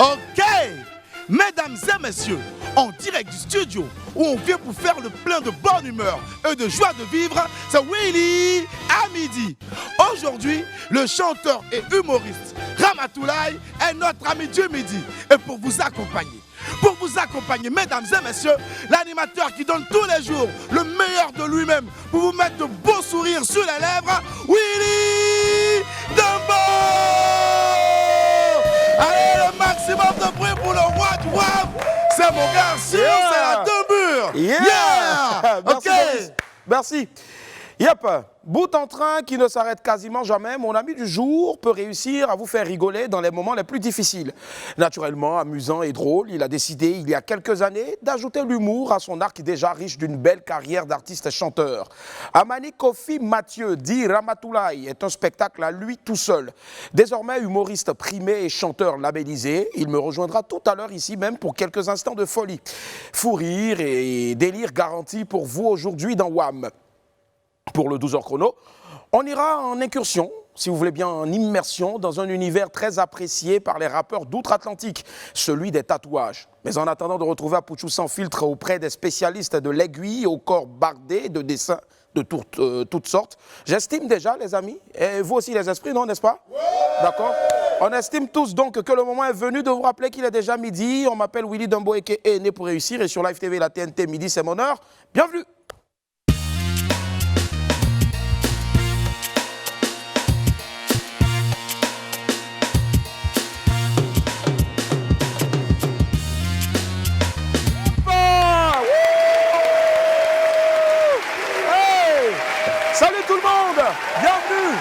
Ok, mesdames et messieurs, en direct du studio où on vient pour faire le plein de bonne humeur et de joie de vivre, c'est Willy à midi. Aujourd'hui, le chanteur et humoriste Ramatoulaye est notre ami du midi. Et pour vous accompagner, mesdames et messieurs, l'animateur qui donne tous les jours le meilleur de lui-même pour vous mettre de beaux sourires sur les lèvres, Willy Dembo. Allez, le maximum de bruit pour le roi du rap. C'est mon gars, c'est la Dembure. Yeah. Ok. Merci. Yep. Bout en train qui ne s'arrête quasiment jamais, mon ami du jour peut réussir à vous faire rigoler dans les moments les plus difficiles. Naturellement, amusant et drôle, il a décidé il y a quelques années d'ajouter l'humour à son arc déjà riche d'une belle carrière d'artiste chanteur. Amani Kofi Mathieu, dit Ramatoulaye, est un spectacle à lui tout seul. Désormais humoriste primé et chanteur labellisé, il me rejoindra tout à l'heure ici même pour quelques instants de folie. Fou rire et délire garantis pour vous aujourd'hui dans WAM. Pour le 12h chrono, on ira en incursion, si vous voulez bien en immersion, dans un univers très apprécié par les rappeurs d'outre-Atlantique, celui des tatouages. Mais en attendant de retrouver Apouchou sans filtre auprès des spécialistes de l'aiguille au corps bardé de dessins de toutes sortes, j'estime déjà, les amis, et vous aussi les esprits, non, n'est-ce pas? D'accord? On estime tous donc que le moment est venu de vous rappeler qu'il est déjà midi. On m'appelle Willy Dembo et qui est né pour réussir, et sur Live TV, la TNT, midi, c'est mon heure. Bienvenue! Salut tout le monde, bienvenue.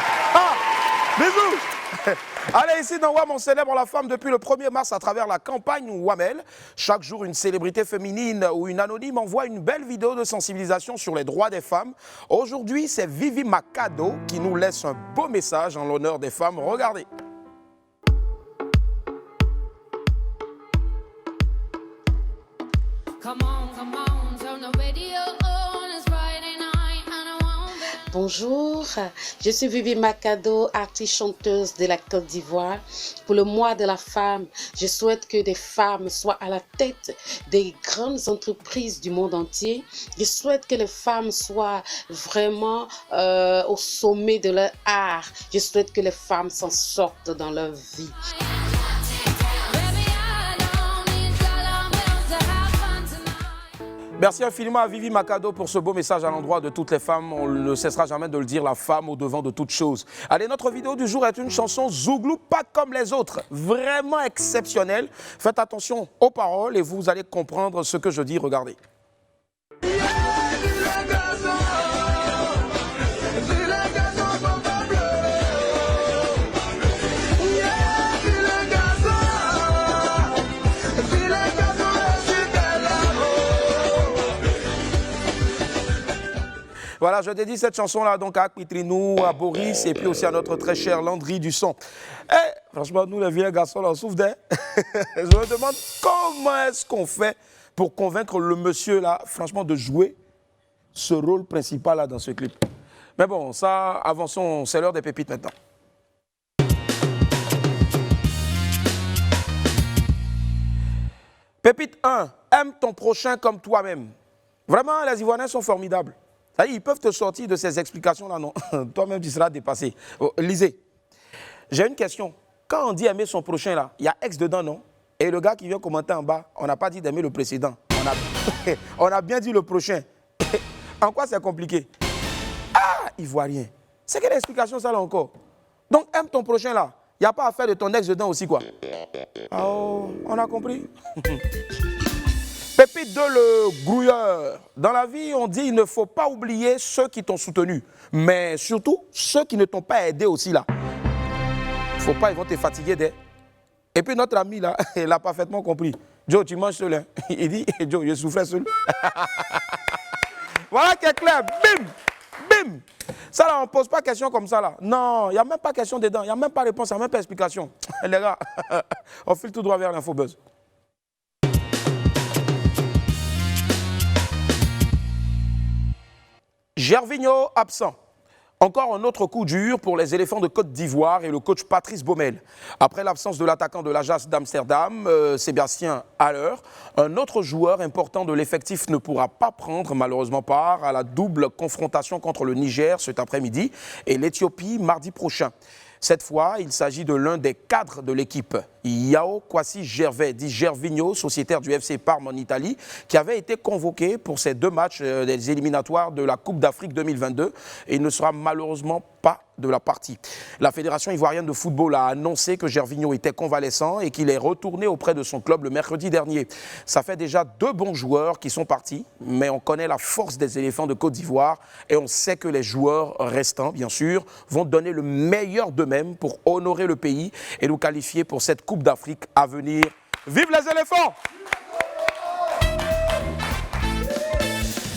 Bisous. Allez, ici dans WAM, on célèbre la femme depuis le 1er mars à travers la campagne WAMEL. Chaque jour, une célébrité féminine ou une anonyme envoie une belle vidéo de sensibilisation sur les droits des femmes. Aujourd'hui, c'est Vivi Macado qui nous laisse un beau message en l'honneur des femmes. Regardez. Bonjour, je suis Vivi Macado, artiste chanteuse de la Côte d'Ivoire. Pour le mois de la femme, je souhaite que des femmes soient à la tête des grandes entreprises du monde entier. Je souhaite que les femmes soient vraiment au sommet de leur art. Je souhaite que les femmes s'en sortent dans leur vie. Merci infiniment à Vivi Macado pour ce beau message à l'endroit de toutes les femmes. On ne cessera jamais de le dire, la femme au devant de toute chose. Allez, notre vidéo du jour est une chanson Zouglou, pas comme les autres. Vraiment exceptionnelle. Faites attention aux paroles et vous allez comprendre ce que je dis. Regardez. Voilà, je dédie cette chanson-là donc à Akpitrinou, à Boris et puis aussi à notre très cher Landry du son. Franchement, nous les vieux garçons, là, on souffre d'air. Je me demande comment est-ce qu'on fait pour convaincre le monsieur là, franchement, de jouer ce rôle principal là dans ce clip. Mais bon, ça, avançons, c'est l'heure des pépites maintenant. Pépite 1, aime ton prochain comme toi-même. Vraiment, les Ivoiriens sont formidables. Ça y est, ils peuvent te sortir de ces explications-là, non? Toi-même, tu seras dépassé. Lisez. J'ai une question. Quand on dit aimer son prochain, là, il y a ex dedans, non? Et le gars qui vient commenter en bas, on n'a pas dit d'aimer le précédent. On a bien dit le prochain. En quoi c'est compliqué? Ah, Ivoirien. C'est quelle explication ça, là, encore? Donc, aime ton prochain, là. Il n'y a pas à faire de ton ex dedans aussi, quoi. Oh, on a compris? Pépite 2, le grouilleur. Dans la vie, on dit il ne faut pas oublier ceux qui t'ont soutenu, mais surtout ceux qui ne t'ont pas aidé aussi là. Il ne faut pas, ils vont te fatiguer d'eux. Et puis notre ami là, il a parfaitement compris. Joe, tu manges seul. Hein? Il dit, Joe, je souffrais seul. Voilà qui est clair. Bim! Bim! Ça là, on ne pose pas question comme ça là. Non, il n'y a même pas question dedans. Il n'y a même pas réponse, il n'y a même pas explication. Les gars, on file tout droit vers l'infobuzz. Gervinho absent. Encore un autre coup dur pour les éléphants de Côte d'Ivoire et le coach Patrice Baumel. Après l'absence de l'attaquant de l'Ajax d'Amsterdam, Sébastien Haller, un autre joueur important de l'effectif ne pourra pas prendre malheureusement part à la double confrontation contre le Niger cet après-midi et l'Éthiopie mardi prochain. Cette fois, il s'agit de l'un des cadres de l'équipe, Yao Kwasi Gervais, dit Gervinho, sociétaire du FC Parme en Italie, qui avait été convoqué pour ces 2 matchs des éliminatoires de la Coupe d'Afrique 2022 et il ne sera malheureusement pas de la partie. La Fédération ivoirienne de football a annoncé que Gervinho était convalescent et qu'il est retourné auprès de son club le mercredi dernier. Ça fait déjà 2 bons joueurs qui sont partis, mais on connaît la force des éléphants de Côte d'Ivoire et on sait que les joueurs restants, bien sûr, vont donner le meilleur d'eux-mêmes pour honorer le pays et nous qualifier pour cette Coupe d'Afrique à venir. Vive les éléphants!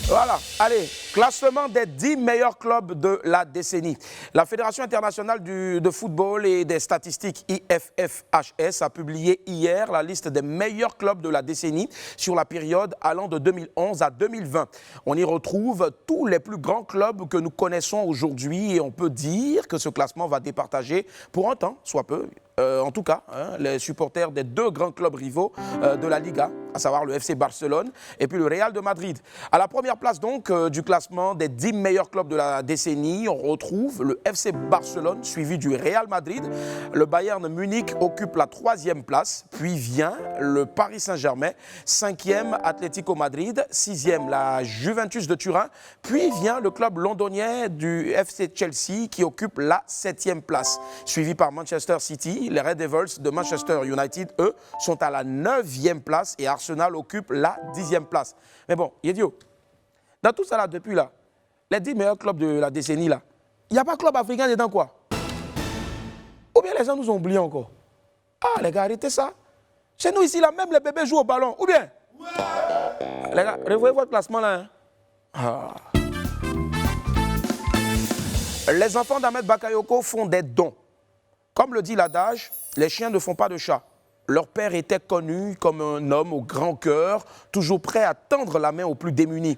Voilà, allez, classement des 10 meilleurs clubs de la décennie. La Fédération internationale de football et des statistiques IFFHS a publié hier la liste des meilleurs clubs de la décennie sur la période allant de 2011 à 2020. On y retrouve tous les plus grands clubs que nous connaissons aujourd'hui et on peut dire que ce classement va départager pour un temps, soit peu. En tout cas, les supporters des 2 grands clubs rivaux de la Liga, à savoir le FC Barcelone et puis le Real de Madrid. À la première place donc du classement des 10 meilleurs clubs de la décennie, on retrouve le FC Barcelone suivi du Real Madrid. Le Bayern Munich occupe la 3e place, puis vient le Paris Saint-Germain, 5e Atlético Madrid, 6e la Juventus de Turin, puis vient le club londonien du FC Chelsea qui occupe la 7e place, suivi par Manchester City. Les Red Devils de Manchester United, eux, sont à la 9e place et Arsenal occupe la 10e place. Mais bon, Yedio, dans tout ça là, depuis là, les 10 meilleurs clubs de la décennie là, il n'y a pas de club africain dedans quoi? Ou bien les gens nous ont oubliés encore? Ah les gars, arrêtez ça. Chez nous ici là, même les bébés jouent au ballon. Ou bien? Ouais. Les gars, revoyez votre classement là. Hein? Ah. Les enfants d'Ahmed Bakayoko font des dons. Comme le dit l'adage, les chiens ne font pas de chat. Leur père était connu comme un homme au grand cœur, toujours prêt à tendre la main aux plus démunis.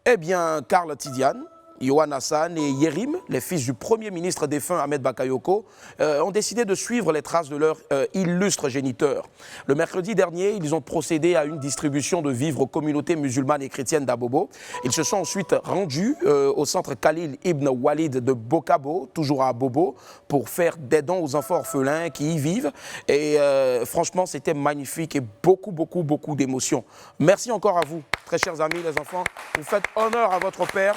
Eh bien, Karl Tidiane, Yohan Hassan et Yerim, les fils du premier ministre défunt Ahmed Bakayoko, ont décidé de suivre les traces de leur illustre géniteur. Le mercredi dernier, ils ont procédé à une distribution de vivres aux communautés musulmanes et chrétiennes d'Abobo. Ils se sont ensuite rendus au centre Khalil Ibn Walid de Bokabo, toujours à Abobo, pour faire des dons aux enfants orphelins qui y vivent. Et franchement, c'était magnifique et beaucoup d'émotions. Merci encore à vous, très chers amis les enfants. Vous faites honneur à votre père.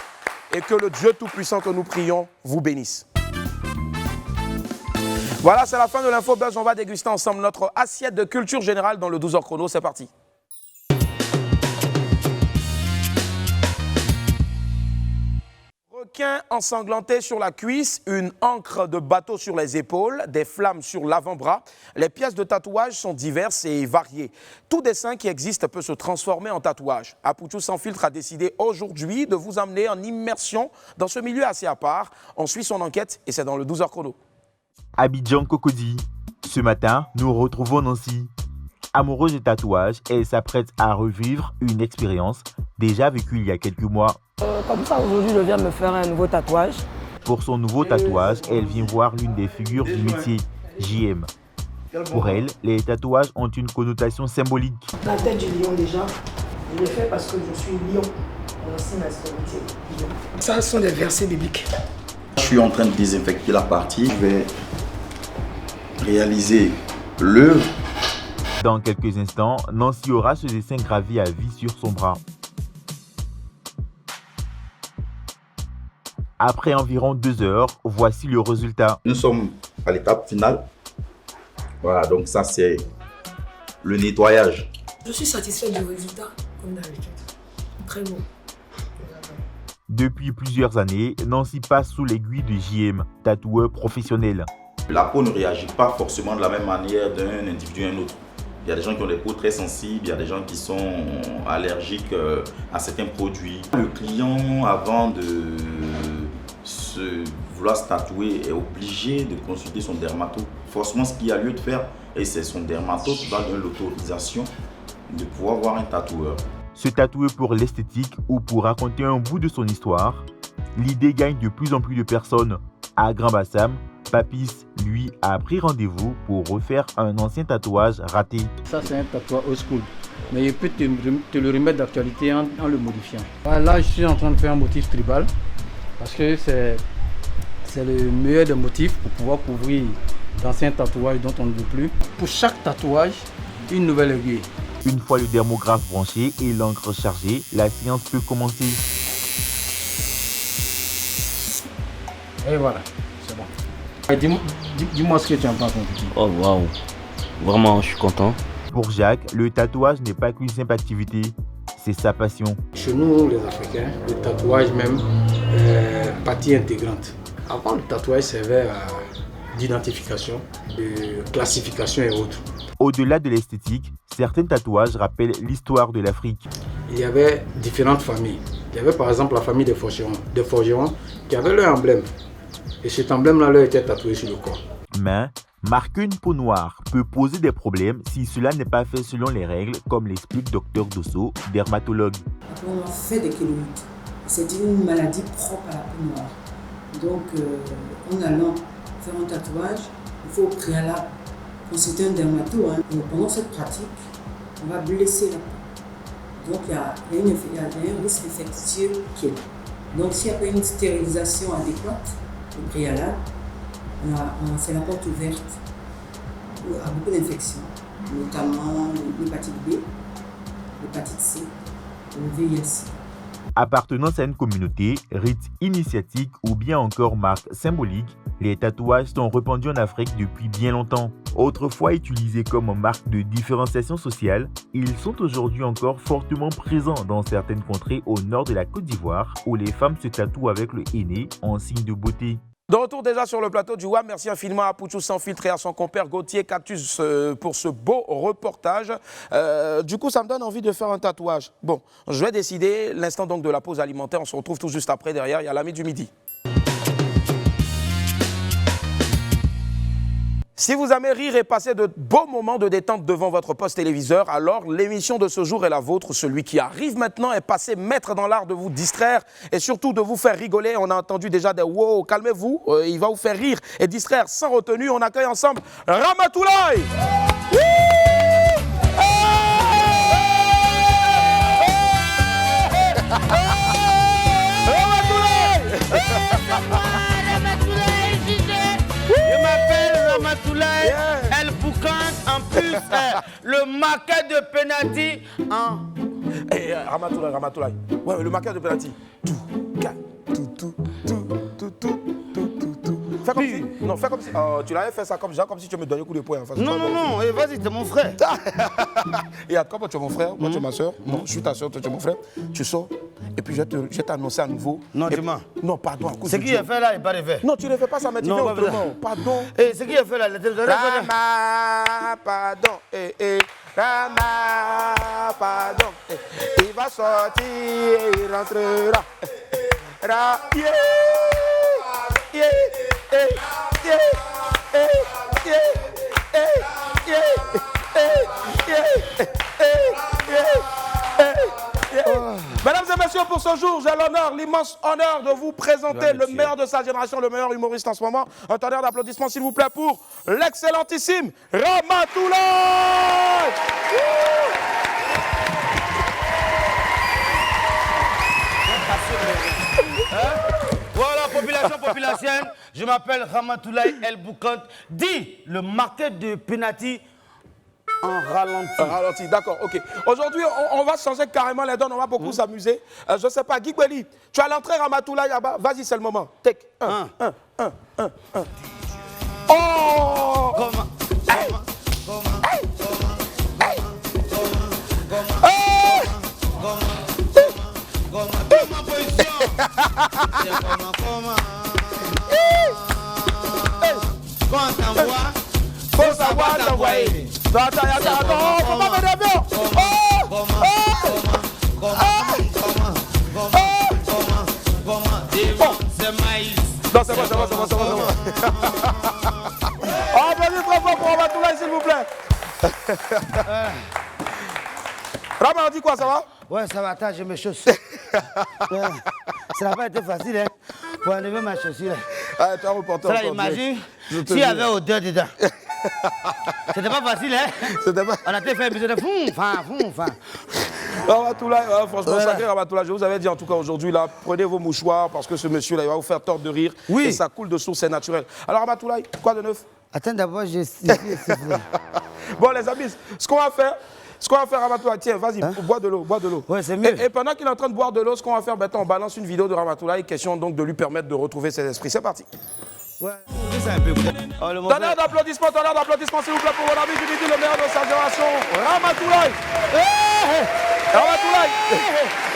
Et que le Dieu Tout-Puissant que nous prions vous bénisse. Voilà, c'est la fin de l'Info Buzz. On va déguster ensemble notre assiette de culture générale dans le 12h chrono. C'est parti. Requin ensanglanté sur la cuisse, une encre de bateau sur les épaules, des flammes sur l'avant-bras. Les pièces de tatouage sont diverses et variées. Tout dessin qui existe peut se transformer en tatouage. Apoutou Sans Filtre a décidé aujourd'hui de vous amener en immersion dans ce milieu assez à part. On suit son enquête et c'est dans le 12h chrono. Abidjan Cocody. Ce matin, nous retrouvons Nancy. Amoureuse de tatouage, elle s'apprête à revivre une expérience déjà vécue il y a quelques mois. Comme ça, aujourd'hui, je viens me faire un nouveau tatouage. Pour son nouveau tatouage, elle vient voir l'une des figures du métier, JM. Pour elle, les tatouages ont une connotation symbolique. La tête du lion déjà, je l'ai fait parce que je suis lion. Ça, ce sont des versets bibliques. Je suis en train de désinfecter la partie. Je vais réaliser l'œuvre. Dans quelques instants, Nancy aura ce dessin gravé à vie sur son bras. Après environ 2 heures, voici le résultat. Nous sommes à l'étape finale. Voilà, donc ça c'est le nettoyage. Je suis satisfait du résultat, comme d'habitude. Très bon. Depuis plusieurs années, Nancy passe sous l'aiguille de JM, tatoueur professionnel. La peau ne réagit pas forcément de la même manière d'un individu à un autre. Il y a des gens qui ont des peaux très sensibles, il y a des gens qui sont allergiques à certains produits. Le client, avant de vouloir se tatouer, est obligé de consulter son dermato. Forcément, ce qu'il y a lieu de faire, et c'est son dermato qui va donner l'autorisation de pouvoir voir un tatoueur. Se tatouer pour l'esthétique ou pour raconter un bout de son histoire, l'idée gagne de plus en plus de personnes. À Grand Bassam, Papis, lui, a pris rendez-vous pour refaire un ancien tatouage raté. Ça, c'est un tatouage old school. Mais il peut te le remettre d'actualité en le modifiant. Là, je suis en train de faire un motif tribal parce que c'est le meilleur des motifs pour pouvoir couvrir d'anciens tatouages dont on ne veut plus. Pour chaque tatouage, une nouvelle aiguille. Une fois le dermographe branché et l'encre chargée, la séance peut commencer. Et voilà, c'est bon. Dis-moi ce que tu en penses, mon petit. Oh waouh, vraiment je suis content. Pour Jacques, le tatouage n'est pas qu'une simple activité, c'est sa passion. Chez nous, les Africains, le tatouage même est partie intégrante. Avant, le tatouage servait d'identification, de classification et autres. Au-delà de l'esthétique, certains tatouages rappellent l'histoire de l'Afrique. Il y avait différentes familles. Il y avait par exemple la famille des forgerons qui avait leur emblème. Et cet emblème-là leur était tatoué sur le corps. Mais marquer une peau noire peut poser des problèmes si cela n'est pas fait selon les règles, comme l'explique Dr Dosso, dermatologue. On fait des kéloïdes. C'est une maladie propre à la peau noire. Donc, en allant faire un tatouage, il faut au préalable consulter un dermato. Et pendant cette pratique, on va blesser la peau. Donc, il y a un risque infectieux qui est là. Donc, s'il n'y a pas une stérilisation adéquate au préalable, c'est la porte ouverte à beaucoup d'infections, notamment l'hépatite B, l'hépatite C et le VIH. Appartenance à une communauté, rite initiatique ou bien encore marque symbolique, les tatouages sont répandus en Afrique depuis bien longtemps. Autrefois utilisés comme marque de différenciation sociale, ils sont aujourd'hui encore fortement présents dans certaines contrées au nord de la Côte d'Ivoire où les femmes se tatouent avec le henné en signe de beauté. De retour déjà sur le plateau du WAM, merci infiniment à Pouchou Sans Filtre et à son compère Gauthier Cactus pour ce beau reportage. Du coup, ça me donne envie de faire un tatouage. Bon, je vais décider l'instant donc de la pause alimentaire. On se retrouve tout juste après. Derrière, il y a l'ami du midi. Si vous aimez rire et passer de beaux moments de détente devant votre poste téléviseur, alors l'émission de ce jour est la vôtre. Celui qui arrive maintenant est passé maître dans l'art de vous distraire et surtout de vous faire rigoler. On a entendu déjà des « wow », calmez-vous, il va vous faire rire et distraire sans retenue. On accueille ensemble Ramatoulaye. Je m'appelle Ramatoulaye El Boukan, en plus le maquet de penalty en... Hey, Ramatoulaye. Ouais, le marqueur de penalty. Fais comme si. Non, fais comme si. Tu l'avais fait ça comme si tu me donnais un coup de poing en face. Non, vas-y, t'es mon frère. Et attends, moi tu es mon frère, moi tu es ma soeur. Non, je suis ta soeur, toi tu es mon frère. Tu sors, et puis je vais t'annoncer à nouveau. Non, dis-moi. Non, pardon. Ce qu'il a fait là, il pas de fait. Non, tu ne fais pas ça, mais tu fais autrement. Pardon. Et ce qu'il a fait là, Rama, pardon. Rama, pardon. Il va sortir, il rentrera. Mesdames et messieurs, pour ce jour, j'ai l'honneur, l'immense honneur de vous présenter le meilleur de sa génération, le meilleur humoriste en ce moment. Un tonnerre d'applaudissements, s'il vous plaît, pour l'excellentissime Ramatoulaye. Voilà, population, je m'appelle Ramatoulaye El Boukan, dit le marquet de penalty en ralenti. D'accord, ok. Aujourd'hui, on va changer carrément les donnes, on va beaucoup s'amuser. Je ne sais pas, Guy Gweli, tu as l'entrée Ramatoulaye là-bas, vas-y, c'est le moment. Take un. Oh! Faut savoir t'envoyer. Attends, faut pas me dévier. Non, c'est bon. Applaudissez très fort pour Ramatoulaye, s'il vous plaît. Rama, on dit quoi, ça va? Ouais, ça va, attends, je me chausse. Ça n'a pas été facile, hein. pour enlever ma chaussure. Ah, tu as reporté Ça, là, encore, imagine, je te s'il y jure. avait odeur dedans. C'était pas facile, hein? C'était pas... On a fait un épisode de foum. Ramatoulaye, franchement, Voilà. sacré Ramatoulaye, je vous avais dit en tout cas aujourd'hui, là, prenez vos mouchoirs parce que ce monsieur-là, il va vous faire tort de rire. Oui. Et ça coule de source, c'est naturel. Alors Ramatoulaye, quoi de neuf? Attends, d'abord, j'ai... Bon, les amis, ce qu'on va faire, Ramatoulaye, tiens, vas-y, bois de l'eau, bois de l'eau. Ouais, c'est mieux. Et pendant qu'il est en train de boire de l'eau, ce qu'on va faire, maintenant, on balance une vidéo de Ramatoulaye, question donc de lui permettre de retrouver ses esprits. C'est parti. Ouais, c'est un peu... Oh, le Tonnerre d'applaudissements, s'il vous plaît, pour mon ami du midi, le meilleur de sa génération, Ramatoulaye. Ramatoulaye,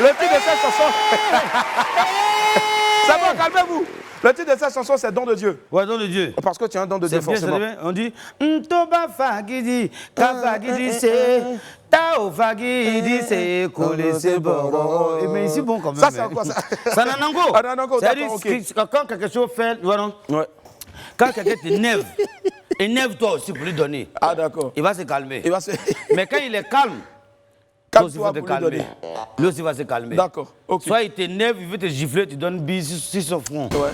le titre de cette chanson. C'est bon, calmez-vous. Le titre de cette chanson, c'est Don de Dieu. Ouais, don de Dieu. Parce que tu as un don de Dieu, C'est bien, forcément. c'est bien. On dit Ntoba fagidi, ka fagidi c'est, tao fagidi c'est, kole c'est bon. Mais ici, bon, quand même. Ça, c'est quoi ça? C'est un anango. Un anango, C'est-à-dire, d'accord, ok. quand quelque chose fait, voilà. Ouais. Quand quelqu'un t'énerve, énerve-toi aussi pour lui donner. Ah, d'accord. Il va se calmer. Il va se... Mais quand il est calme, toi aussi, il Calme-toi va te pour lui calmer. donner. Lui aussi va se calmer. D'accord, ok. Soit il t'énerve, il veut te gifler, tu donnes bise sur son front. Ouais.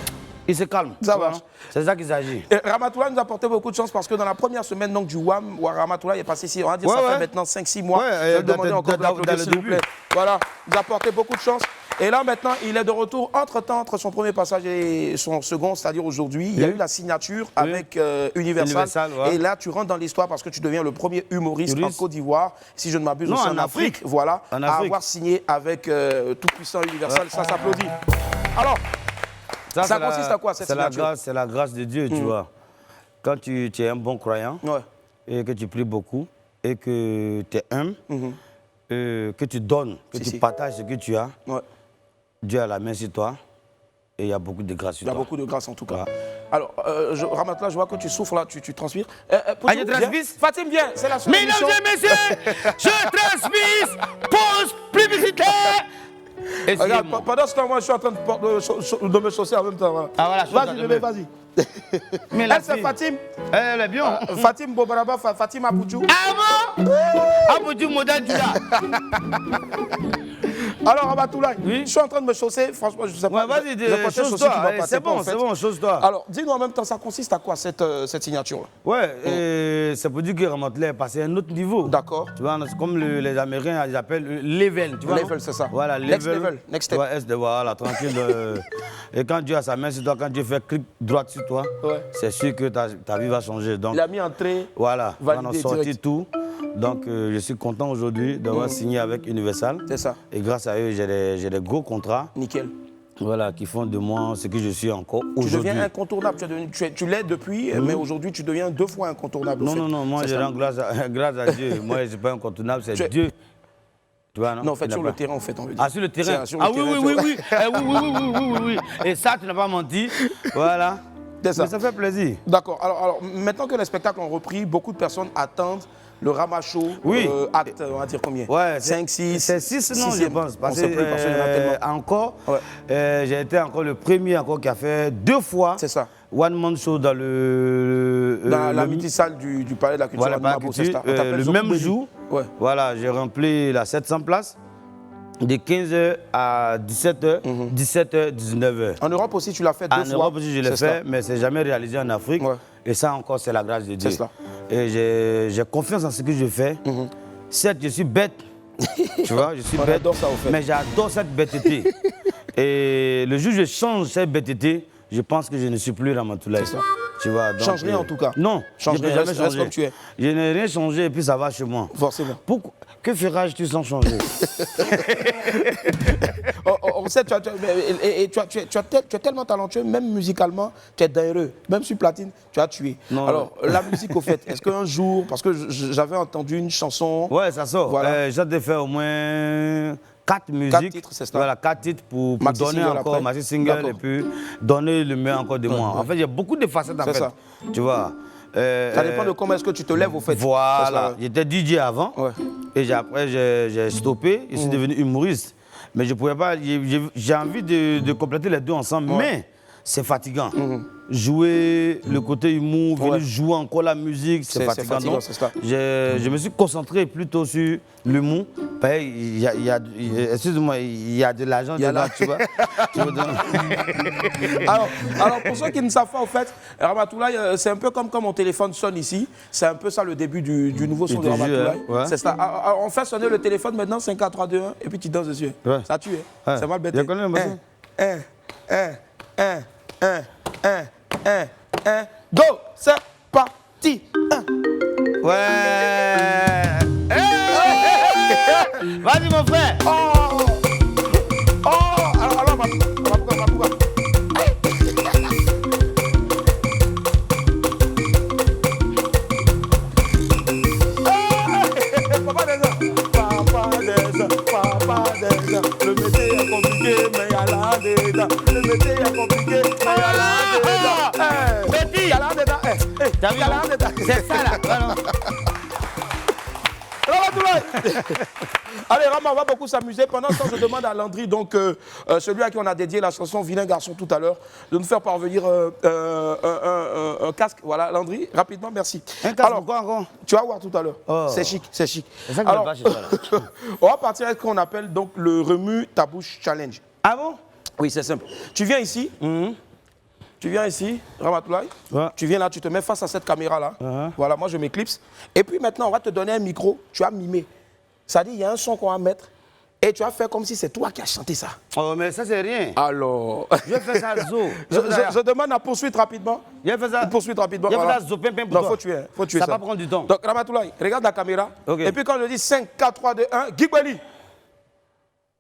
Il se calme. Ça Tu vois, marche. non? C'est ça qu'il s'agit. Et Ramatoulaye nous a apporté beaucoup de chance parce que dans la première semaine donc, du WAM, Ramatoulaye est passé ici, on va dire Ouais, ça ouais. fait maintenant 5-6 mois. Ouais, je vais demander encore de dans l'applaudir le s'il vous début. plaît. Voilà, il nous a apporté beaucoup de chance. Et là maintenant, il est de retour entre son premier passage et son second, c'est-à-dire aujourd'hui. Il y a eu la signature avec Universal. Universal, ouais. Et là, tu rentres dans l'histoire parce que tu deviens le premier humoriste en Humoriste. Côte d'Ivoire, si je ne m'abuse, Non, aussi en Afrique. voilà, En à Afrique. avoir signé avec tout-puissant Universal. Ça s'applaudit. Alors, ça c'est consiste à quoi, cette signature? C'est la grâce de Dieu, tu vois. Quand tu es un bon croyant Ouais. et que tu pries beaucoup et que tu es humble, que tu donnes, que Si, tu si. partages ce que tu as, Ouais. Dieu a la main sur toi et il y a beaucoup de grâce sur Il y a toi. beaucoup de grâce en tout cas. Ouais. Alors, Ramatoulaye, je vois que tu souffres là, tu transpires. Ah, je transpire? Fatim, viens, c'est la seule Mesdames émission. et messieurs, je transpire, pause publicitaire. Regarde, pendant ce temps, moi, je suis en train de me chausser en même temps. Hein. Ah, voilà, Vas-y, chausse-toi bébé, de vas-y. Mais la Elle, c'est fille, Fatim. elle est bien. Fatim Bobaraba, Fatim Aboutou. Ah bon? Aboutou modèle du là. Alors, Ramatoulaye, Oui. je suis en train de me chausser. Franchement, je ne sais pas. Ouais, vas-y, je comptais chausser, tu chose-toi. vas Allez, passer c'est pas, en bon, fait. c'est bon, chose-toi. Alors, dis-nous en même temps, ça consiste à quoi cette signature-là? Ouais, et c'est pour dire que Ramatoulaye est passé à un autre niveau. D'accord. Tu vois, c'est comme les Américains, ils appellent level. Tu vois, Level, non? c'est ça. Voilà, Next level. level, next step. Ouais, voilà, tranquille. Et quand Dieu a sa main sur toi, quand Dieu fait clic droit sur toi, Ouais. c'est sûr que ta vie va changer. Donc, Il a mis entrée. voilà, on validé a sorti direct. tout. Donc, je suis content aujourd'hui d'avoir signé avec Universal. C'est ça. Et grâce à eux, j'ai des gros contrats. Nickel. Voilà, qui font de moi ce que je suis encore Tu aujourd'hui. deviens incontournable. Tu l'es depuis, mais aujourd'hui, tu deviens 2 fois incontournable. Non, au fait. non, moi C'est je ça. rends grâce à Dieu. Moi, je ne suis pas incontournable, c'est Tu es- Dieu. Tu vois, non? Non, en fait, Tu sur n'as le pas. terrain, en fait, on veut dire. Ah, sur le terrain? C'est sur le Ah oui, terrain, oui, tu oui, vois. oui. Oui. Et ça, tu n'as pas menti. Voilà. C'est ça. Mais ça fait plaisir. D'accord. Alors, maintenant que les spectacles ont repris, beaucoup de personnes attendent le Rama Show. Oui. Acte, on va dire combien? Ouais, 5, 6. C'est 6, non, je pense. On Parce ne sait plus, parce qu'il y en a tellement. encore, Ouais. j'ai été encore le premier encore qui a fait 2 fois C'est ça. One Man Show dans Dans la mythique salle du Palais de la Culture Voilà, à pas Mabo, culture, c'est ça. On t'appelle le Zoku même Baby. jour, Ouais. voilà, j'ai rempli la 700 places de 15h à 17h, 17h, 19h. En Europe aussi, tu l'as fait 2 fois. En Europe aussi, je l'ai C'est fait, ça. mais c'est jamais réalisé en Afrique. Ouais. Et ça encore, c'est la grâce de Dieu. C'est cela. Et j'ai confiance en ce que je fais. Certes, je suis bête. Tu vois, je suis On bête. adore ça, au fait. Mais j'adore cette bêteté. Et le jour où je change cette bêteté, je pense que je ne suis plus Ramatoulaye. C'est ça. Tu vois, donc, Change rien, en tout cas. Non, Change je n'ai rien, jamais reste changé. comme tu es. Je n'ai rien changé et puis ça va chez moi. Forcément. Pourquoi? Que feras-tu sans changer? On sait, tu es tellement talentueux, même musicalement, tu es dangereux. Même sur platine, tu as tué. Non, Alors, la musique, au fait, est-ce qu'un jour, parce que j'avais entendu une chanson. Ouais, ça sort. Voilà. J'ai de faire au moins 4 musiques. titres, c'est ça. Voilà, 4 titres pour Maxi donner single encore, après. maxi single, D'accord. et puis donner le meilleur encore de moi. En fait, il y a beaucoup de facettes en C'est fait. ça. Tu vois. Ça dépend de comment est-ce que tu te lèves, au fait. Voilà. C'est J'étais DJ avant. Ouais. Et après, j'ai stoppé. Je suis devenu humoriste. Mais je ne pouvais pas. J'ai envie de compléter les deux ensemble. Mais c'est fatigant. jouer le côté humour, venir jouer encore la musique, c'est fatigant. Donc, je me suis concentré plutôt sur l'humour. Excuse-moi, il y a de l'argent dedans, tu vois. alors, pour ceux qui ne savent pas, au fait, Ramatoulaye, c'est un peu comme quand mon téléphone sonne ici. C'est un peu ça le début du nouveau son de Ramatoulaye. Ouais. C'est ça. Alors, on fait sonner le téléphone maintenant, 5, 4, 3, 2, 1, et puis tu danses dessus. Ouais. Ça tue. Ouais. C'est mal bête. Je connais Go, c'est parti. Ouais. Vas-y mon frère. Alors, ma Papa déjà. Le métier est compliqué, mais il y a là dedans. Le métier est compliqué, mais il y a là dedans. Petit. Il y a là dedans. C'est ça là. Voilà. Allez, Rama, on va beaucoup s'amuser. Pendant ce temps, je demande à Landry, donc celui à qui on a dédié la chanson Vilain garçon tout à l'heure, de nous faire parvenir un casque. Voilà, Landry, rapidement, merci. Un casque. Alors, quoi, tu vas voir tout à l'heure. Oh. C'est chic, c'est chic. C'est ça que alors, je pas on va partir avec ce qu'on appelle donc le remue ta bouche challenge. Ah bon? Oui, c'est simple. Tu viens ici. Tu viens ici, Ramatoulaye, tu viens là, tu te mets face à cette caméra-là. Voilà, moi je m'éclipse. Et puis maintenant, on va te donner un micro, tu vas mimer. C'est-à-dire, il y a un son qu'on va mettre et tu vas faire comme si c'est toi qui as chanté ça. Oh, mais ça, c'est rien. Alors... Je fais ça zo. je demande à poursuite rapidement. Je fais ça. Poursuite rapidement. Je fais ça zo, pim, pim, pour non, toi. Faut tuer ça. Ça va prendre du temps. Donc, Ramatoulaye, regarde la caméra. Okay. Et puis quand je dis 5, 4, 3, 2, 1, Guibeli.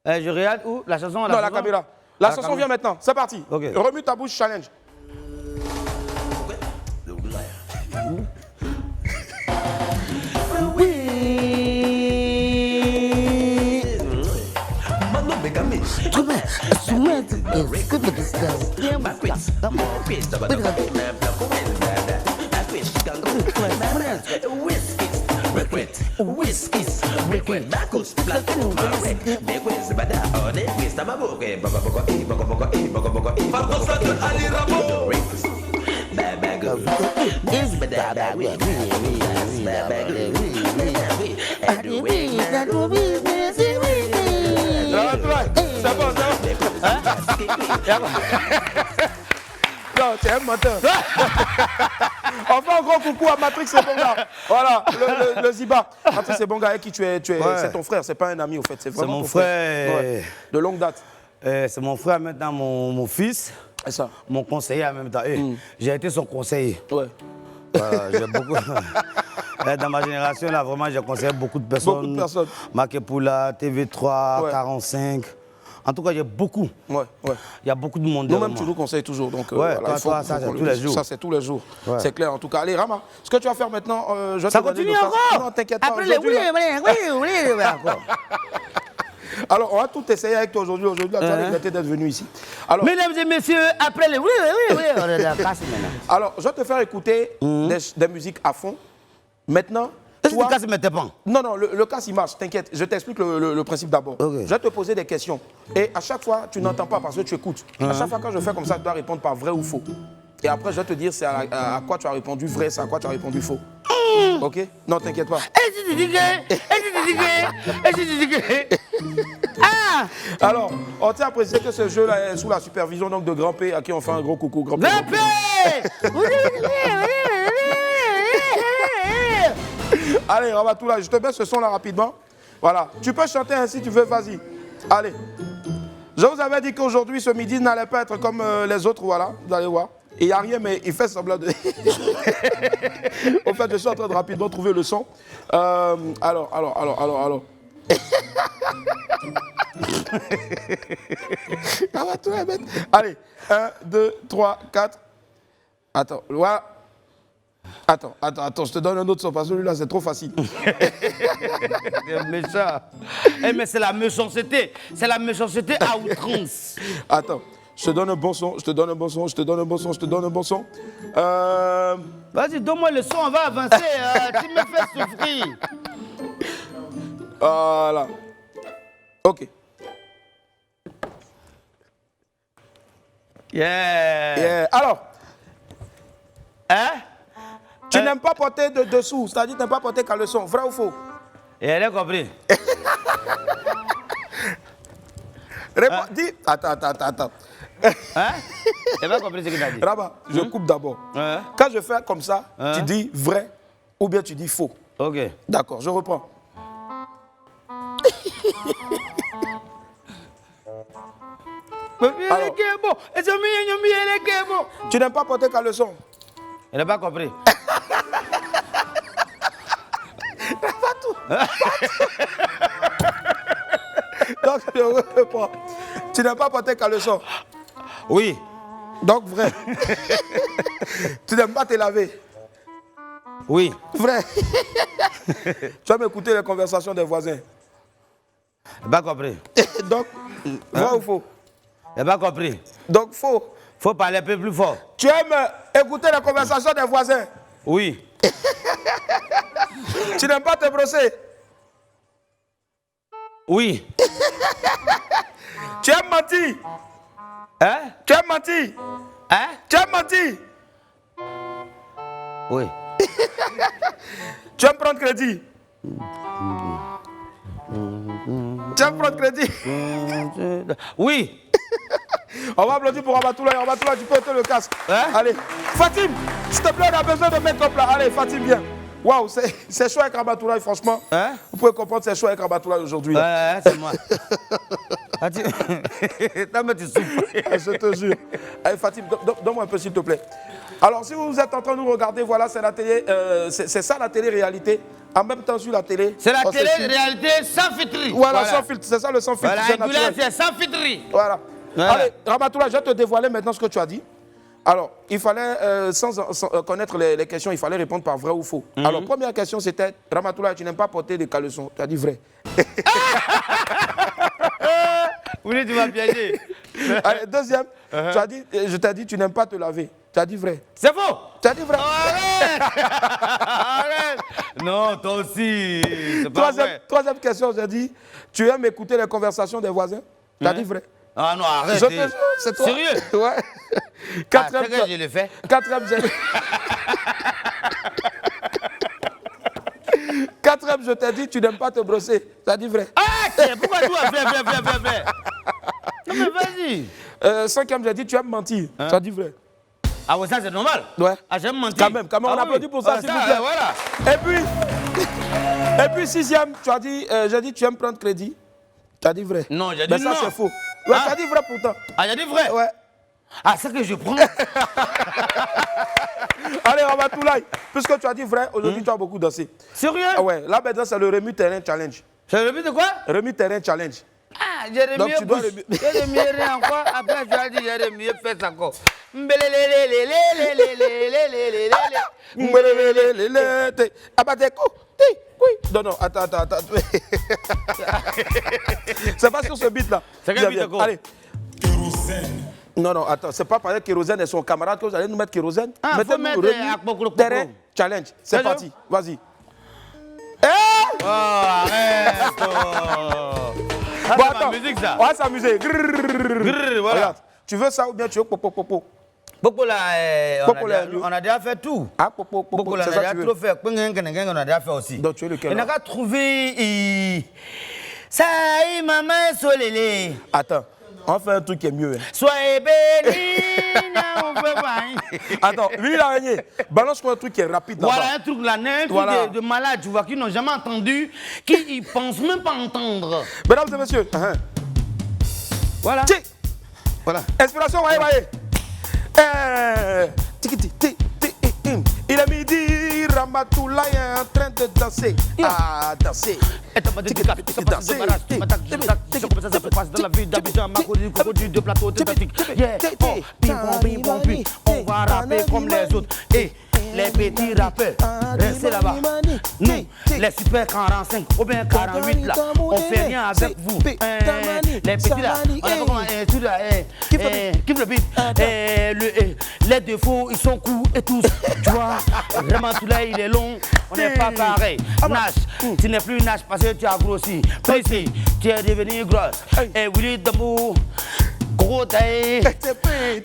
Je regarde où? La chanson? La caméra. La chanson vient maintenant. C'est parti. Okay. Remue ta bouche challenge. C'est bon, ça. Non, tu es un menteur. On fait un gros coucou à Matrix Sebonga. Voilà, le Ziba. Matrix Sebonga, avec qui tu es c'est ton frère, c'est pas un ami au fait. C'est vraiment mon ton frère. Ouais. De longue date. C'est mon frère maintenant, mon fils. C'est ça. Mon conseiller en même temps. J'ai été son conseiller. Ouais. J'ai beaucoup. Dans ma génération, là, vraiment, j'ai conseillé beaucoup de personnes. Beaucoup de personnes. Makepoula, TV3, 45. En tout cas, il y a beaucoup. Ouais. Il y a beaucoup de monde. Nous-mêmes, tu nous conseilles toujours. Donc, ouais, voilà, ça, c'est tous les jours. Ça, c'est tous les jours. Ouais. C'est clair, en tout cas. Allez, Rama, ce que tu vas faire maintenant, je vais ça te donner continue encore? Non, t'inquiète pas. Après les oui, encore. Alors, on va tout essayer avec toi aujourd'hui. Aujourd'hui, tu as regretté d'être venu ici. Alors, mesdames et messieurs, après les oui, on est dans la casse maintenant. Alors, je vais te faire écouter des musiques à fond. Maintenant, est-ce que le casse ne mettait pas? Non, le casse, il marche, t'inquiète. Je t'explique le principe d'abord. Okay. Je vais te poser des questions. Et à chaque fois, tu n'entends pas parce que tu écoutes. À chaque fois, quand je fais comme ça, tu dois répondre par vrai ou faux. Et après, je vais te dire c'est à quoi tu as répondu vrai, c'est à quoi tu as répondu faux. Ok? Non, t'inquiète pas. Alors, on tient à préciser que ce jeu-là est sous la supervision donc, de Grand P, à qui on fait un gros coucou. Grand P! Allez, on va tout là. Je te mets ce son-là rapidement. Voilà. Tu peux chanter ainsi si tu veux, vas-y. Allez. Je vous avais dit qu'aujourd'hui, ce midi, n'allait pas être comme les autres, voilà. Vous allez voir. Il n'y a rien, mais il fait semblant de... En fait, je suis en train de rapidement trouver le son. Alors. Allez, 1, 2, 3, 4. Attends, voilà. Attends, je te donne un autre son parce que celui-là, c'est trop facile. C'est méchant. Mais c'est la méchanceté. C'est la méchanceté à outrance. Attends, je te donne un bon son, Vas-y, donne-moi le son, on va avancer. Tu me fais souffrir. Voilà. Ok. Yeah. Alors, Hein? Tu n'aimes pas porter de dessous, c'est-à-dire tu n'aimes pas porter caleçon. Vrai ou faux? Et elle a compris. Réponds, dis. Attends. Hein? Elle n'a pas compris ce que tu as dit. Rabat, je coupe d'abord. Quand je fais comme ça, tu dis vrai ou bien tu dis faux. Ok. D'accord, je reprends. Alors, tu n'aimes pas porter caleçon. Elle n'a pas compris. Donc, je reprends. Tu n'aimes pas porter caleçon. Oui. Donc, vrai. Tu n'aimes pas te laver. Oui. Vrai. Tu vas m'écouter les conversations des voisins. Elle n'a pas compris. Donc, vrai ou faux? Elle n'a pas compris. Donc, faux. Faut parler un peu plus fort. Tu aimes écouter les conversations des voisins? Oui. Tu n'aimes pas te brosser? Oui. Tu aimes mentir? Hein? Tu aimes mentir? Hein? Tu aimes mentir? Oui. Tu aimes prendre crédit? Tu aimes prendre crédit? Oui. On va applaudir pour Ramatoulaye. Ramatoulaye, tu peux ôter le casque. Hein? Allez. Fatim, s'il te plaît, on a besoin de make-up là. Allez, Fatim, viens. Waouh, c'est chaud avec Ramatoulaye, franchement. Hein? Vous pouvez comprendre, c'est chaud avec Ramatoulaye aujourd'hui. Ouais, c'est moi. Non, mais tu souffres. Je te jure. Allez, Fatim, donne-moi un peu, s'il te plaît. Alors, si vous êtes en train de nous regarder, voilà, c'est la télé. C'est ça la télé-réalité. En même temps, sur la télé. C'est la télé-réalité sans filtre. Voilà, sans filtre. C'est ça le sans filtre. Voilà, c'est sans filtre. Voilà. Allez, Ramatoulaye, je vais te dévoiler maintenant ce que tu as dit. Alors, il fallait, sans connaître les questions, il fallait répondre par vrai ou faux. Alors, première question, c'était, Ramatoulaye, tu n'aimes pas porter des caleçons. Tu as dit vrai. Oui, tu m'as piégé. Allez, deuxième, tu as dit, je t'ai dit, tu n'aimes pas te laver. Tu as dit vrai. C'est faux. Tu as dit vrai. Arrête. Arrête. Non, toi aussi. C'est pas vrai. Troisième question, j'ai dit, tu aimes écouter les conversations des voisins. Tu as dit vrai. Ah non, arrête. Je te jure, c'est toi. Sérieux? Ouais. Quatrième, c'est que je le fais. Quatrième, je t'ai dit, tu n'aimes pas te brosser. Tu as dit vrai. Ah, pourquoi toi? Vrai. Non, mais vas-y. Cinquième, j'ai dit, tu aimes mentir. Tu as dit vrai. Ah ouais, ça c'est normal. Ouais. Ah, j'aime mentir. Quand même, on applaudit pour ça, s'il vous plaît. Voilà. Et puis sixième, tu as dit, j'ai dit, tu aimes prendre crédit. Tu as dit vrai. Non, j'ai dit non. Mais ça, c'est faux. Ouais, tu as dit vrai pourtant. Ah, j'ai dit vrai? Ouais. Ah, c'est que je prends. Allez, Ramatoulaye, puisque tu as dit vrai, aujourd'hui, tu as beaucoup dansé. Sérieux? Ah ouais, là maintenant, c'est le Remue Terrain Challenge. C'est le remue de quoi? Remue Terrain Challenge. Ah, j'ai remis encore. Après, tu as dit, j'ai remis fait encore. Non, attends. C'est pas sur ce beat-là. C'est quel beat d'accord? Allez. Non, attends, c'est pas parler kérosène et son camarade que vous allez nous mettre kérosène. Ah, faut mettre Terrain Challenge. C'est parti, vas-y. Oh, arrête. Bon, c'est ma musique, ça. On va s'amuser. Voilà. Regarde, tu veux ça ou bien tu veux popo? Popo là, on a déjà fait tout. Ah, popo, Popo là, on a déjà trop fait. On a déjà fait aussi. Donc tu es lequel? On n'a qu'à trouver. Ça y est, maman, solélé. Attends, on fait un truc qui est mieux. Soyez bénis, on peut pas. Attends, lui l'araignée, balance-moi un truc qui est rapide. Voilà un truc là, un truc de malade, tu vois, qui n'ont jamais entendu, qui ne pensent même pas entendre. Mesdames et messieurs, voilà. Voilà. Inspiration, voyez. Il est midi, Ramatoulaye est en train de danser. Ah, danser. On va rapper comme les autres. Et les petits rappeurs, restez là-bas. Nous, les super 45 ou bien 48 là, on fait rien avec vous. Les petits là, on a comment kiffe le beat. Les défauts, ils sont courts et tous. Tu vois, vraiment tout là, il est long. On n'est pas pareil. Nash, tu n'es plus Nash parce que tu as grossi. Précis, tu es devenu grosse. Et Willy Dambou, gros taille,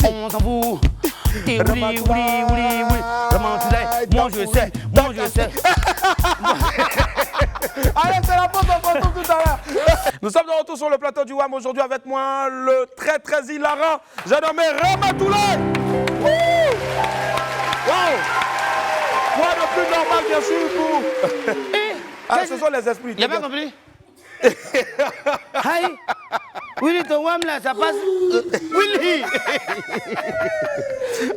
on s'en fout. Et oui, oui, oui, oui. Ramatoulaye, moi je sais, moi je sais. Allez, c'est la pause, on se retrouve tout à l'heure. Nous sommes de retour sur le plateau du WAM aujourd'hui avec moi, le très très hilarant, j'ai nommé Ramatoulaye. Wow. Quoi de plus normal, bien sûr, pour... Ah, ce sont les esprits. Il a pas compris? Aïe. Willy, ton WAM là, ça passe. Willy.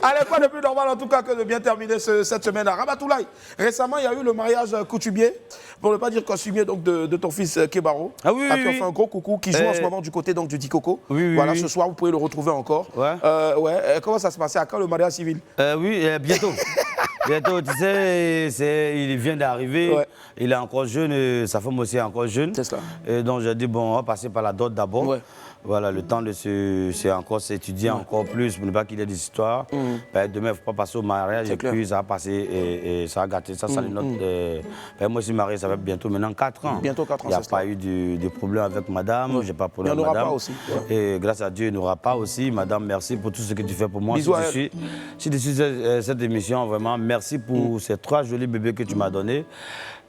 Allez, quoi de plus normal en tout cas que de bien terminer cette semaine à Ramatoulaye. Récemment, il y a eu le mariage coutumier, pour ne pas dire costumier, donc de ton fils Kebaro. Ah oui, à oui, qui on oui. fait un gros coucou, qui joue en ce moment du côté donc, du Dikoko. Oui, oui, voilà, oui. ce soir, vous pouvez le retrouver encore. Ouais. Comment ça se passait? À quand le mariage civil? Oui, bientôt. Bientôt, tu sais, il vient d'arriver. Ouais. Il est encore jeune, sa femme aussi est encore jeune. C'est ça. Et donc, j'ai dit, bon, on va passer par la dot d'abord. Ouais. Voilà, le temps de s'étudier encore plus pour ne pas qu'il y ait des histoires. Ben, demain, il ne faut pas passer au mariage et clair. puis ça va passer et ça va gâter. Ça c'est notre. Ben, moi, je suis marié, ça va être bientôt maintenant 4 ans. Bientôt 4 ans, Il n'y a c'est pas eu de problème avec madame, j'ai pas de problème Il y en avec aura madame. pas aussi. Ouais. Et grâce à Dieu, il n'y aura pas aussi. Madame, merci pour tout ce que tu fais pour moi. Bisous à Si tu suis cette émission, vraiment, merci pour ces 3 jolis bébés que tu m'as donnés.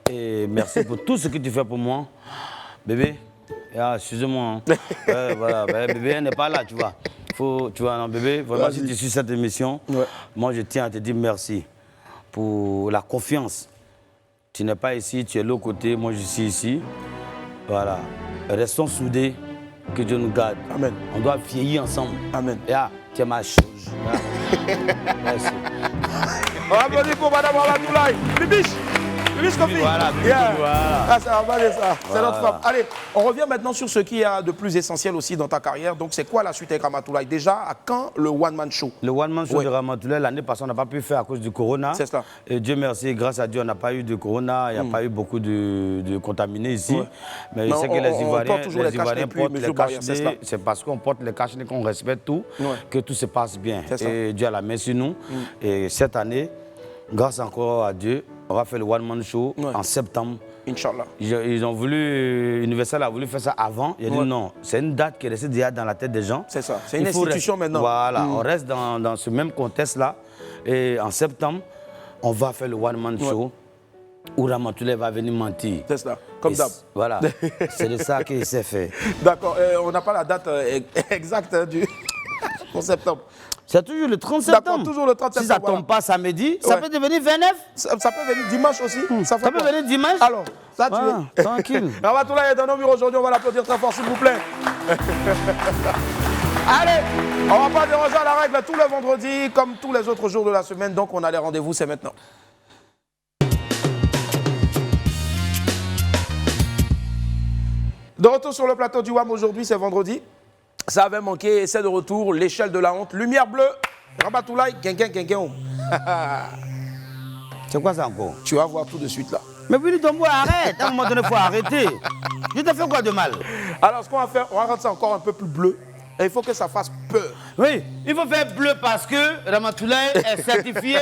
Et merci pour tout ce que tu fais pour moi. Bébé, ah, excusez-moi. Hein. Voilà, bébé elle n'est pas là, tu vois. Tu vois, non, bébé, vraiment, si tu suis cette émission, moi, je tiens à te dire merci pour la confiance. Tu n'es pas ici, tu es de l'autre côté, moi, je suis ici. Voilà. Restons soudés, que Dieu nous garde. Amen. On doit vieillir ensemble. Amen. Et ah, tu es ma chose. Merci. On va applaudir pour Madame Ramatoulaye. Bibiche. Bibiche Kofi. Voilà, Bibiche, Yeah. voilà. Ah, ça va pas ça. C'est Voilà. notre femme. Allez, on revient maintenant sur ce qu'il y a de plus essentiel aussi dans ta carrière. Donc, c'est quoi la suite avec Ramatoulaye? Déjà, à quand le one-man show? Le one-man show de Ramatoulaye, l'année passée, on n'a pas pu faire à cause du corona. C'est ça. Et Dieu merci, grâce à Dieu, on n'a pas eu de corona, il n'y a pas eu beaucoup de contaminés ici. Ouais. Mais Mais je sais que on les Ivoiriens, porte toujours les cache-nez, puis portent mesures les barrières, c'est cache-nez. cela. C'est parce qu'on porte les cache-nez qu'on respecte tout, que tout se passe bien. C'est ça. Et Dieu a la main sur nous. Et cette année, grâce encore à Dieu, on va faire le one-man show en septembre. Inch'Allah. Ils ont voulu, Universal a voulu faire ça avant. Il a dit non, c'est une date qui est restée déjà dans la tête des gens. C'est ça, c'est une Il faut institution rester- maintenant. Voilà, on reste dans ce même contexte-là. Et en septembre, on va faire le one-man show où Ramatoulaye va venir mentir. C'est ça, comme Et d'hab. Voilà, c'est de ça qu'il s'est fait. D'accord, on n'a pas la date exacte du pour septembre. C'est toujours le 30 D'accord, septembre. toujours le 30 Si ça septembre, tombe pas samedi, ça peut devenir 29. Ça peut venir dimanche aussi. Ça Ça peut venir dimanche. Alors, ça tu Voilà, veux. tranquille. Ramatoulaye est dans nos murs aujourd'hui, on va l'applaudir très fort s'il vous plaît. Allez, on va pas déroger à la règle tous les vendredis, comme tous les autres jours de la semaine, donc on a les rendez-vous, c'est maintenant. De retour sur le plateau du WAM aujourd'hui, c'est vendredi. Ça avait manqué, c'est de retour, l'échelle de la honte, lumière bleue, Ramatoulaye, quinquin. C'est quoi ça encore? Tu vas voir tout de suite là. Mais Willy Dombo, arrête. À un moment donné, il faut arrêter. Je t'ai fait quoi de mal? Alors, ce qu'on va faire, on va rendre ça encore un peu plus bleu. Et il faut que ça fasse peur. Oui, il faut faire bleu parce que Ramatoulaye est certifié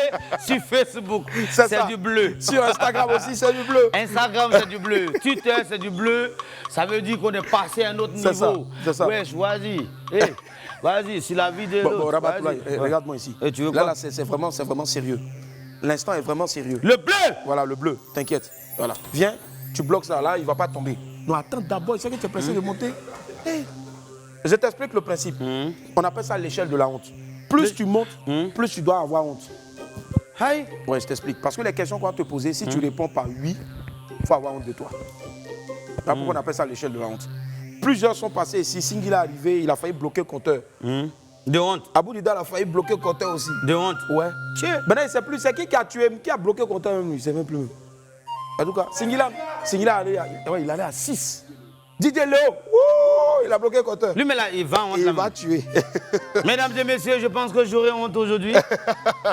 sur Facebook. C'est C'est ça. du bleu. Sur Instagram aussi, c'est du bleu. Instagram, c'est du bleu. Twitter, c'est du bleu. Ça veut dire qu'on est passé à un autre C'est ça, niveau. c'est ça. Ouais, vas-y. Hey, vas-y, si la vie de Bon, l'autre. Ramatoulaye, vas-y. Ouais. regarde-moi ici. Et tu veux là, quoi? c'est vraiment sérieux. L'instant est vraiment sérieux. Le bleu! Voilà, le bleu, t'inquiète. Voilà. Viens, tu bloques ça là, il ne va pas tomber. Non, attends d'abord, il sait que tu es pressé de monter. Hey. Je t'explique le principe. On appelle ça l'échelle de la honte. Plus tu montes, plus tu dois avoir honte. Hey. Oui, je t'explique. Parce que les questions qu'on va te poser, si tu réponds par oui, il faut avoir honte de toi. Voilà pourquoi on appelle ça l'échelle de la honte. Plusieurs sont passés ici. Singil est arrivé, il a failli bloquer le compteur. De honte. Abou Dida a failli bloquer le compteur aussi. De honte. Ouais. Tiens. Maintenant, il ne sait plus. C'est qui a tué, qui a bloqué le compteur même, il ne sait même plus. En tout cas, Singila il allait à 6. Didier Léo, il a bloqué le compteur. Lui, mais là, il va honte. Il là, va même. tuer. Mesdames et messieurs, je pense que j'aurai honte aujourd'hui.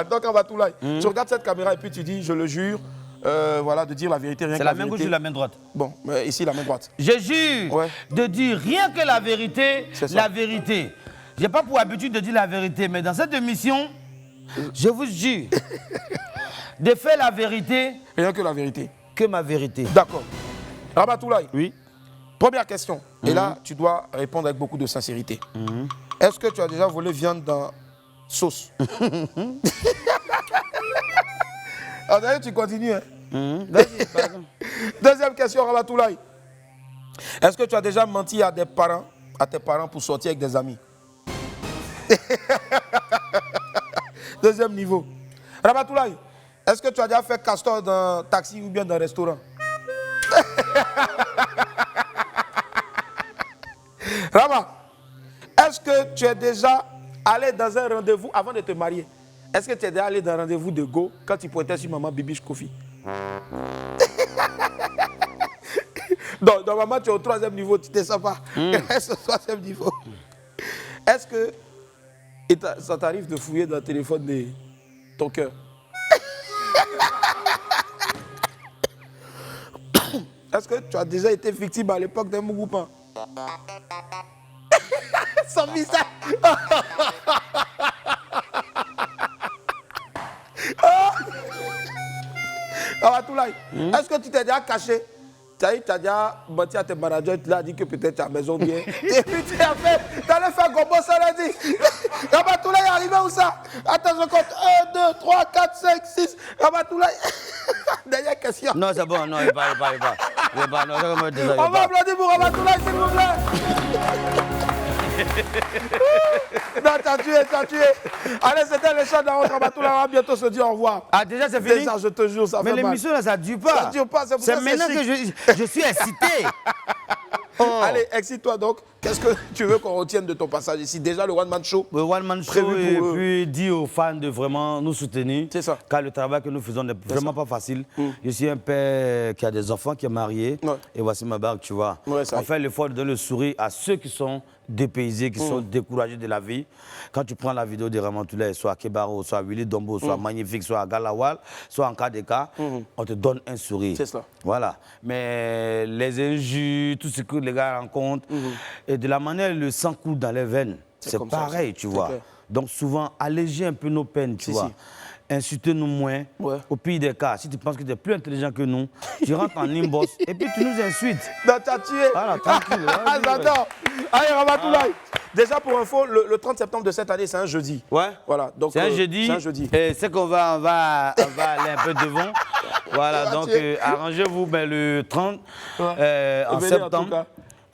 Donc, Ramatoulaye, tu regardes cette caméra et puis tu dis, je le jure, voilà, de dire la vérité, rien C'est que la la main gauche vérité. ou la main droite? Bon, ici, la main droite. Je jure Ouais. de dire rien que la vérité, C'est ça. la vérité. Je n'ai pas pour habitude de dire la vérité, mais dans cette émission, je vous jure de faire la vérité Rien que la vérité. que ma vérité. D'accord. Ramatoulaye, Oui. première question. Et là, tu dois répondre avec beaucoup de sincérité. Est-ce que tu as déjà volé viande dans sauce. Ah, d'ailleurs, tu continues. Hein? Vas-y, pardon. Deuxième question, Ramatoulaye. Est-ce que tu as déjà menti à tes parents pour sortir avec des amis? Deuxième niveau. Ramatoulaye, est-ce que tu as déjà fait castor dans un taxi ou bien dans un restaurant? Rama, est-ce que tu es déjà allé dans un rendez-vous avant de te marier? Est-ce que tu es déjà allé dans un rendez-vous de go quand tu pointais sur maman Bibiche Kofi? Donc, maman, tu es au 3e niveau, tu ne te sens pas. Reste au 3e niveau. Est-ce que ça t'arrive de fouiller dans le téléphone de ton cœur? Est-ce que tu as déjà été victime à l'époque d'un mougoupan? Son visage. Ramatoulaye, est-ce que tu t'es déjà caché? Tu as déjà menti à tes managers, tu l'as dit que peut-être ta maison vient. Et puis tu allais faire gombo, ça l'a dit. Ramatoulaye est arrivé où ça? Attends, je compte 1, 2, 3, 4, 5, 6. Ramatoulaye. Dernière question. Non, c'est bon, non, il va. Non, on va applaudir pour Ramatoulaye, s'il vous plaît. Non, t'as tué. Allez, c'était le chat d'Aaron Ramatoulaye. On va bientôt se dire au revoir. Ah, déjà, c'est fini? Déjà, je te jure, ça fait mal. Mais l'émission, là, ça ne dure pas. Ça ne dure pas, c'est pour c'est ça maintenant que je suis excité. Oh. Allez, excite-toi donc. Qu'est-ce que tu veux qu'on retienne de ton passage ici? Déjà, le one-man show. Le one-man show, et puis dire aux fans de vraiment nous soutenir. C'est ça. Car le travail que nous faisons n'est vraiment pas facile. Je suis un père qui a des enfants, qui est marié. Ouais. Et voici ma barque, tu vois. Ouais, on fait l'effort de donner le sourire à ceux qui sont dépaysés, qui sont découragés de la vie. Quand tu prends la vidéo de Ramatoulaye, soit à Kebaro, soit à Willy Dombo, soit Magnifique, soit à Galawal, soit en KDK, on te donne un sourire. C'est ça. Voilà. Mais les injures, tout ce que les gars rencontrent, et de la manière le sang coule dans les veines, c'est pareil, tu vois. Donc souvent, alléger un peu nos peines, tu vois. Insultez-nous moins. Ouais. Au pire des cas, si tu penses que tu es plus intelligent que nous, tu rentres en inbox et puis tu nous insultes. Non, t'as tué. Voilà, tranquille. J'adore. Allez, Ramatoulaye. Déjà pour info, le 30 septembre de cette année, c'est un jeudi. Ouais. Voilà. Donc c'est un jeudi. C'est un jeudi. Et c'est qu'on va aller un peu devant. Voilà. Donc arrangez-vous le 30 en septembre.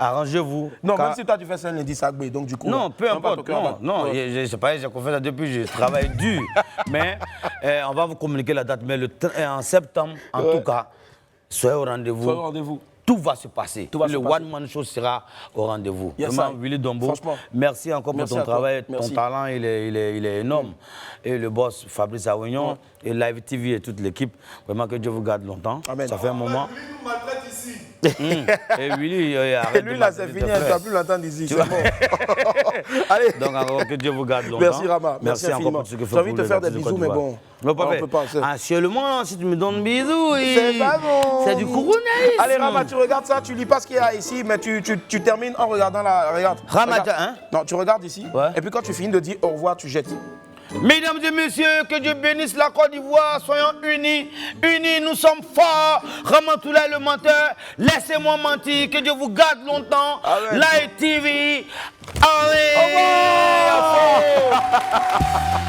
Arrangez-vous. Non, même si toi tu fais ça un lundi sacré, donc du coup. Non, peu importe. Non, je sais pas, j'ai fait ça depuis, je travaille dur. Mais on va vous communiquer la date. Mais en septembre, en tout cas, soyez au rendez-vous. Soyez au rendez-vous. Tout va se passer. Le one-man show sera au rendez-vous. Vraiment, Willy Dombo, merci encore pour ton travail. Ton talent, il est énorme. Et le boss Fabrice Awignon, et Live TV et toute l'équipe, vraiment que Dieu vous garde longtemps. Amen. Ça fait un moment. Et Willy, et lui là, c'est fini, tu ne vas plus l'entendre ici. C'est bon. Allez. Donc, encore que Dieu vous garde longtemps. Merci, Rama. Merci encore pour ce que vous faites. J'ai envie de te faire des bisous, mais bon. On peut pas. Actuellement, si tu me donnes bisous, c'est pas bon. C'est du coronavirus. Allez, Rama, tu regardes ça, tu lis pas ce qu'il y a ici, mais tu termines en regardant la. Regarde. Rama, hein? Non, tu regardes ici. Ouais. Et puis quand tu finis de dire au revoir, tu jettes. Mesdames et messieurs, que Dieu bénisse la Côte d'Ivoire, soyons unis, nous sommes forts. Ramatoulaye le menteur, laissez-moi mentir, que Dieu vous garde longtemps. Live TV, allez, au revoir.